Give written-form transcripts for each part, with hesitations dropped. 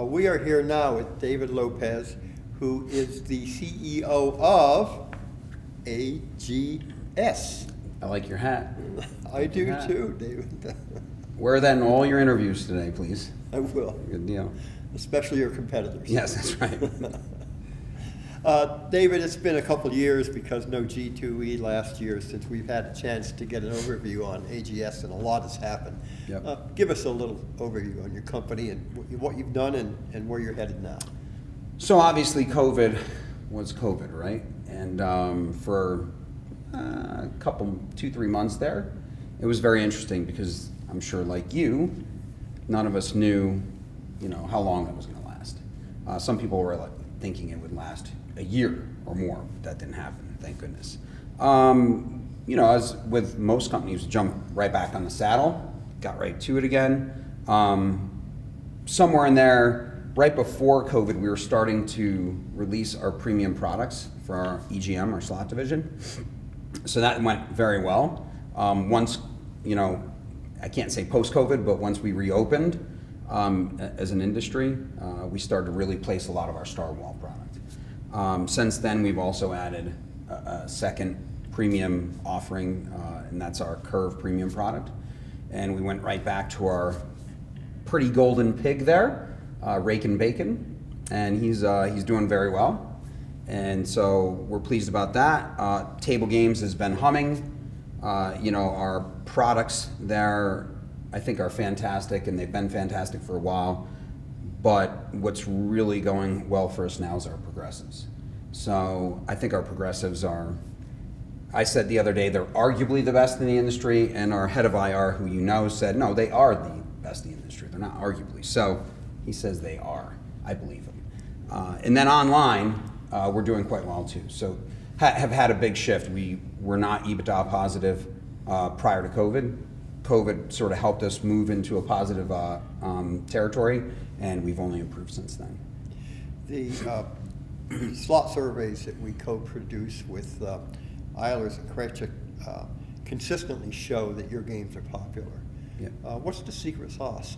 We are here now with David Lopez, who is the CEO of AGS. I like your hat. I do too, David. Wear that in all your interviews today, please. I will. Good deal. Especially your competitors. Yes, that's right. David, it's been a couple years because no G2E last year since we've had a chance to get an overview on AGS, and a lot has happened. Yep. Give us a little overview on your company and what you've done and where you're headed now. So obviously COVID was COVID, right? And for a couple, 2-3 months there, it was very interesting because I'm sure like you, none of us knew, how long that was going to last. Some people were thinking it would last a year or more. That didn't happen, thank goodness. As with most companies, jumped right back on the saddle, got right to it again. Somewhere in there, right before COVID, we were starting to release our premium products for our EGM, our slot division. So that went very well. Once, I can't say post-COVID, but once we reopened as an industry, we started to really place a lot of our Star Wall product. Since then, we've also added a second premium offering, and that's our Curve premium product. And we went right back to our pretty golden pig there, Rakin' Bacon, and he's doing very well. And so we're pleased about that. Table games has been humming. Our products there, I think, are fantastic, and they've been fantastic for a while. But what's really going well for us now is our progressives. So I think our progressives are, I said the other day, they're arguably the best in the industry, and our head of IR, who said, no, they are the best in the industry. They're not arguably. So he says they are. I believe him. And then online, we're doing quite well too. So have had a big shift. We were not EBITDA positive prior to COVID. COVID sort of helped us move into a positive territory, and we've only improved since then. The slot surveys that we co-produce with Eilers-Fantini consistently show that your games are popular. Yeah. What's the secret sauce?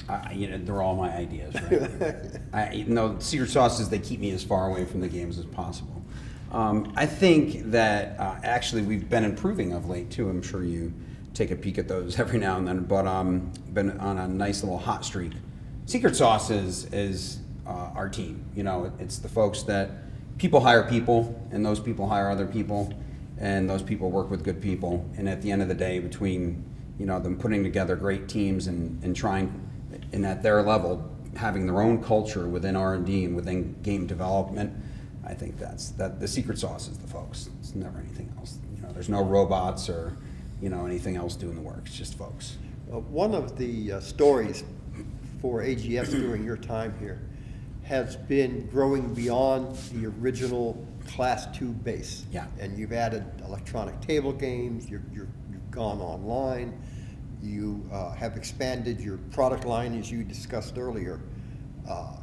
They're all my ideas, right? The secret sauce is they keep me as far away from the games as possible. I think that actually we've been improving of late too. I'm sure you take a peek at those every now and then, but been on a nice little hot streak. Secret sauce is our team. It's the folks that people hire people, and those people hire other people, and those people work with good people. And at the end of the day, between them putting together great teams and trying, and at their level, having their own culture within R&D and within game development, I think that the secret sauce is the folks. It's never anything else. There's no robots or anything else doing the work. It's just folks. One of the stories for AGS during your time here has been growing beyond the original Class 2 base. Yeah. And you've added electronic table games. You've gone online. You have expanded your product line, as you discussed earlier.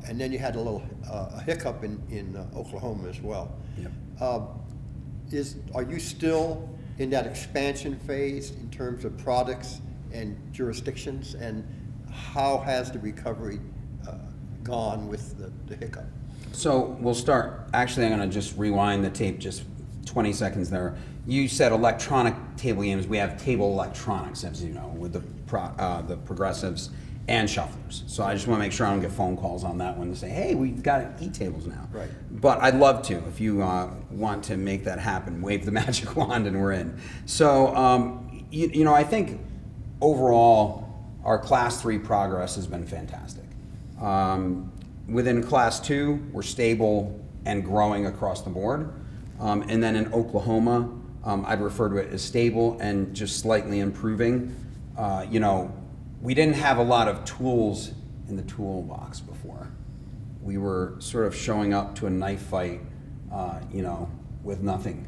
And then you had a little hiccup in Oklahoma as well. Yep. Are you still in that expansion phase in terms of products and jurisdictions, and how has the recovery gone with the hiccup? So we'll start. Actually, I'm going to just rewind the tape just 20 seconds there. You said electronic table games. We have table electronics, as you know, with the progressives and shufflers. So I just want to make sure I don't get phone calls on that one to say, hey, we've got e-tables now. Right. But I'd love to. If you want to make that happen, wave the magic wand and we're in. So, I think overall, our Class 3 progress has been fantastic. Within Class 2, we're stable and growing across the board. And then in Oklahoma, I'd refer to it as stable and just slightly improving. We didn't have a lot of tools in the toolbox before. We were sort of showing up to a knife fight, with nothing,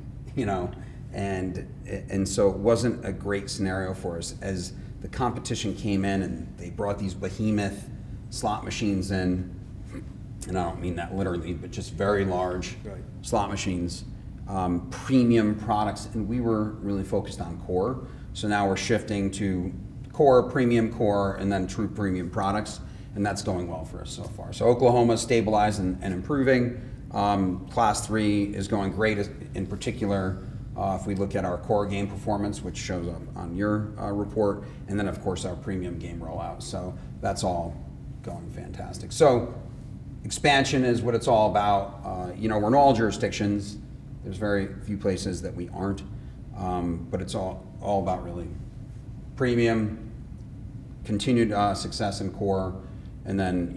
and so it wasn't a great scenario for us as the competition came in and they brought these behemoth slot machines in, and I don't mean that literally, but just very large slot machines, premium products, and we were really focused on core. So now we're shifting to core, premium core, and then true premium products. and that's going well for us so far. So Oklahoma is stabilized and improving. Class 3 is going great, in particular, if we look at our core game performance, which shows up on your report, and then of course our premium game rollout. So that's all going fantastic. So expansion is what it's all about. We're in all jurisdictions. There's very few places that we aren't, but it's all about really premium, continued success in core, and then,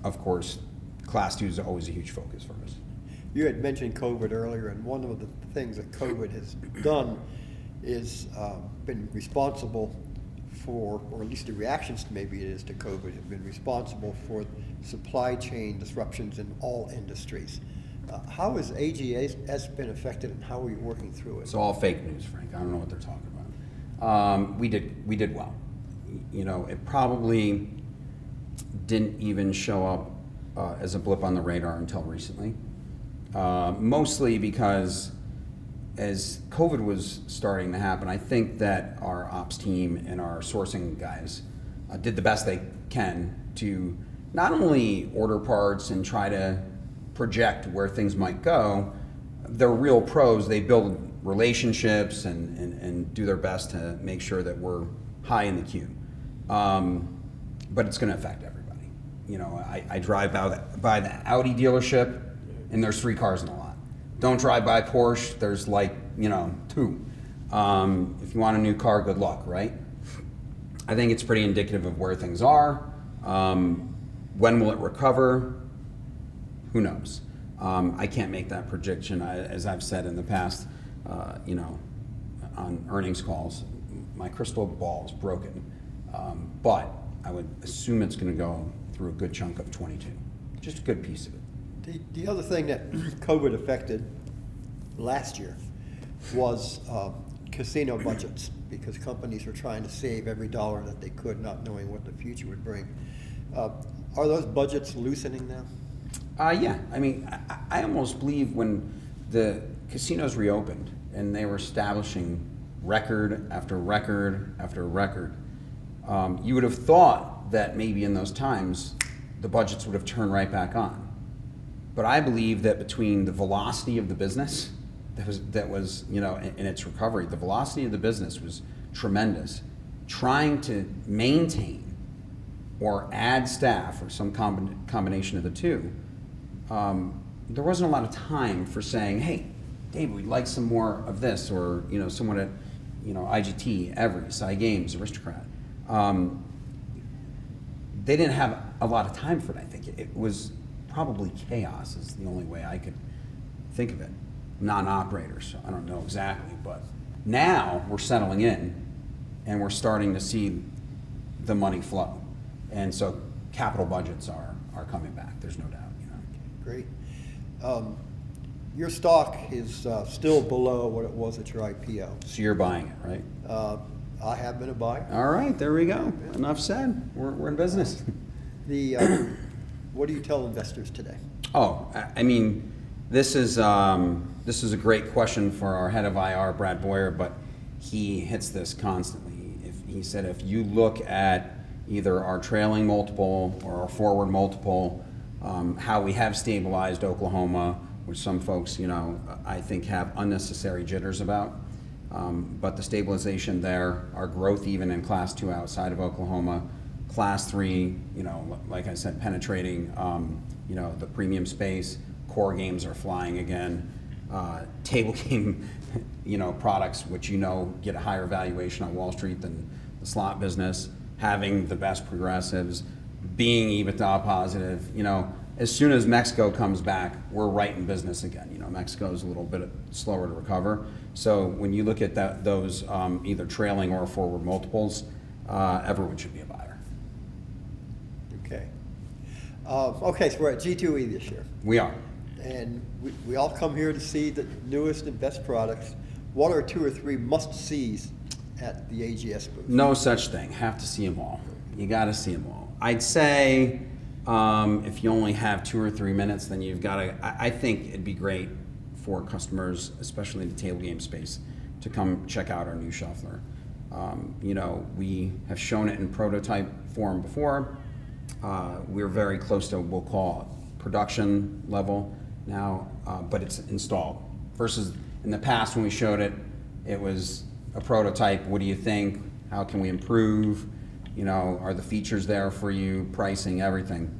of course, Class 2 is always a huge focus for us. You had mentioned COVID earlier, and one of the things that COVID has done is been responsible for, or at least the reactions maybe it is to COVID, have been responsible for supply chain disruptions in all industries. How has AGS been affected, and how are you working through it? It's all fake news, Frank. I don't know what they're talking about. We did well. It probably didn't even show up as a blip on the radar until recently. Mostly because as COVID was starting to happen, I think that our ops team and our sourcing guys did the best they can to not only order parts and try to project where things might go. They're real pros. They build relationships and do their best to make sure that we're high in the queue. But it's going to affect everybody. I drive by the Audi dealership, and there's 3 cars in the lot. Don't drive by Porsche, there's 2. If you want a new car, good luck, right? I think it's pretty indicative of where things are. When will it recover? Who knows? I can't make that prediction. As I've said in the past, on earnings calls, my crystal ball is broken. But I would assume it's going to go through a good chunk of 22, just a good piece of it. The other thing that COVID affected last year was casino budgets, because companies were trying to save every dollar that they could, not knowing what the future would bring. Are those budgets loosening now? Yeah. I almost believe when the casinos reopened and they were establishing record after record after record, you would have thought that maybe in those times the budgets would have turned right back on. But I believe that between the velocity of the business that was in its recovery, the velocity of the business was tremendous. Trying to maintain or add staff, or some combination of the two, there wasn't a lot of time for saying, hey, David, we'd like some more of this, or someone at IGT, Every, Cy Games, Aristocrat. They didn't have a lot of time for it. I think it was probably chaos is the only way I could think of it. Non-operators, so I don't know exactly, but now we're settling in and we're starting to see the money flow. And so capital budgets are coming back, there's no doubt. Great. Your stock is still below what it was at your IPO. So you're buying it, right? I have been a buyer. All right, there we go. Enough said. We're in business. What do you tell investors today? This is a great question for our head of IR, Brad Boyer, but he hits this constantly. He said if you look at either our trailing multiple or our forward multiple, how we have stabilized Oklahoma, which some folks, I think have unnecessary jitters about. But the stabilization there, our growth even in Class 2 outside of Oklahoma, Class 3, like I said, penetrating, the premium space, core games are flying again, table game, products, which get a higher valuation on Wall Street than the slot business, having the best progressives, being EBITDA positive, as soon as Mexico comes back, we're right in business again. Mexico is a little bit slower to recover. So when you look at those either trailing or forward multiples, everyone should be a buyer. Okay. So we're at G2E this year. We are. And we all come here to see the newest and best products. What are 2 or 3 must-sees at the AGS booth? No such thing. Have to see them all. You got to see them all. I'd say if you only have 2 or 3 minutes, then you've got to. I think it'd be great for customers, especially in the table game space, to come check out our new shuffler. We have shown it in prototype form before. we're very close to, we'll call it production level now, but it's installed. Versus in the past when we showed it, it was a prototype. What do you think? How can we improve? You know, are the features there for you? Pricing, everything.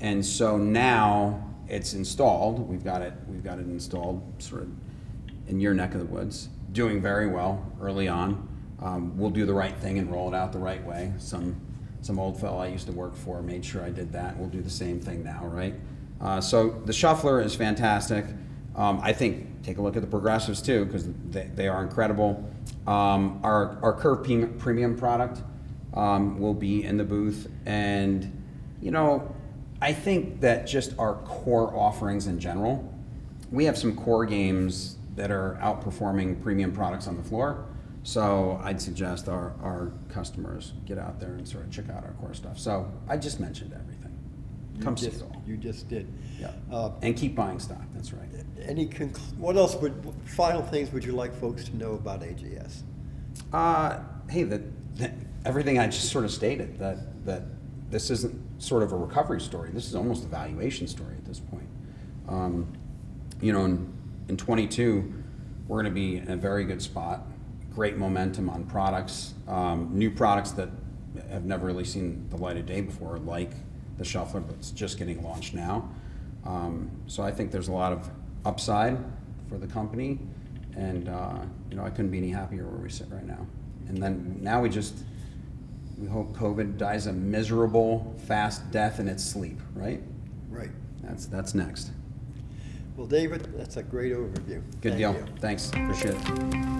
And so now it's installed. We've got it installed sort of in your neck of the woods, doing very well early on. We'll do the right thing and roll it out the right way. Some old fellow I used to work for made sure I did that. We'll do the same thing now, right? So the shuffler is fantastic. I think take a look at the progressives too, because they are incredible. Our Curve Premium product will be in the booth, and you know, I think that just our core offerings in general, we have some core games that are outperforming premium products on the floor. So I'd suggest our customers get out there and sort of check out our core stuff. So I just mentioned everything. Come see it all. You just did. Yeah. And keep buying stock. That's right. What else final things would you like folks to know about AGS? Hey, everything I just sort of stated, that this isn't sort of a recovery story. This is almost a valuation story at this point. You know, in 22, we're going to be in a very good spot. Great momentum on products, new products that have never really seen the light of day before, like the shuffler, but it's just getting launched now. So I think there's a lot of upside for the company, and you know, I couldn't be any happier where we sit right now. And then now we hope COVID dies a miserable, fast death in its sleep, right? Right. That's next. Well, David, that's a great overview. Good deal. Thanks. Appreciate it.